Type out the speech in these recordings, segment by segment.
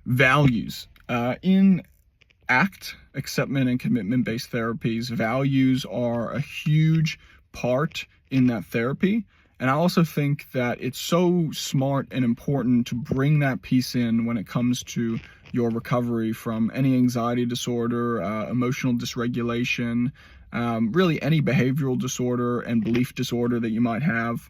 Values. In ACT, acceptance and commitment-based therapies, values are a huge part in that therapy. And I also think that it's so smart and important to bring that piece in when it comes to your recovery from any anxiety disorder, emotional dysregulation, really any behavioral disorder and belief disorder that you might have.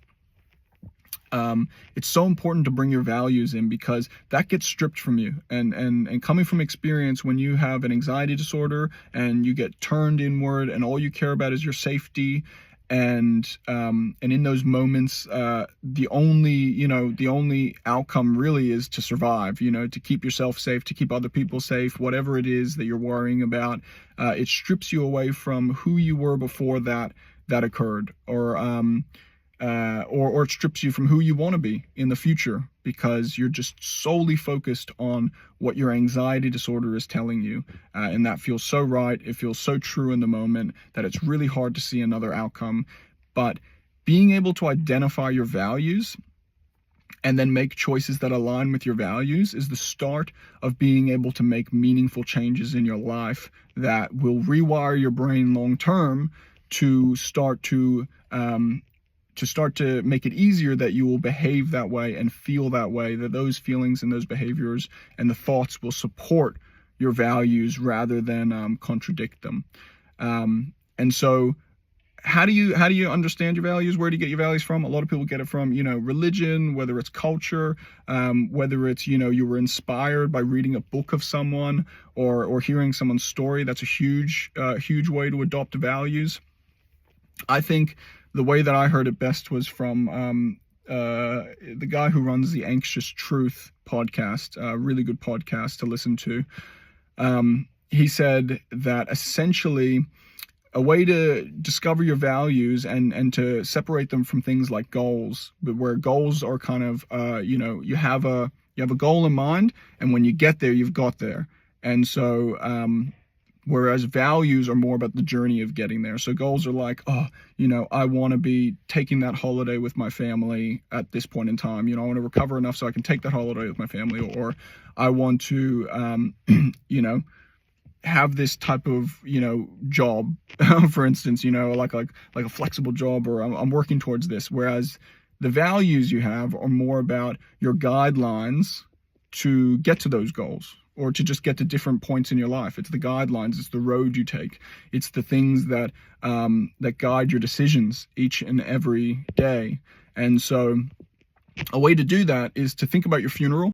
It's so important to bring your values in, because that gets stripped from you. And coming from experience, when you have an anxiety disorder and you get turned inward and all you care about is your safety, and in those moments, the only outcome really is to survive, to keep yourself safe, to keep other people safe, whatever it is that you're worrying about. It strips you away from who you were before that occurred, or it strips you from who you want to be in the future, because you're just solely focused on what your anxiety disorder is telling you. And that feels so right. It feels so true in the moment that it's really hard to see another outcome. But being able to identify your values and then make choices that align with your values is the start of being able to make meaningful changes in your life that will rewire your brain long term to start to make it easier that you will behave that way and feel that way, that those feelings and those behaviors and the thoughts will support your values rather than contradict them. And so how do you understand your values? Where do you get your values from? A lot of people get it from, religion, whether it's culture, whether it's, you were inspired by reading a book of someone or hearing someone's story. That's a huge way to adopt values. I think the way that I heard it best was from the guy who runs the Anxious Truth podcast, a really good podcast to listen to. He said that essentially a way to discover your values and to separate them from things like goals, but where goals are kind of, you have a goal in mind, and when you get there, you've got there. And so, whereas values are more about the journey of getting there. So goals are like, I want to be taking that holiday with my family at this point in time. I want to recover enough so I can take that holiday with my family, or I want to, have this type of, job, for instance, like a flexible job, or I'm working towards this. Whereas the values you have are more about your guidelines to get to those goals, or to just get to different points in your life. It's the guidelines, it's the road you take, it's the things that guide your decisions each and every day. And so a way to do that is to think about your funeral.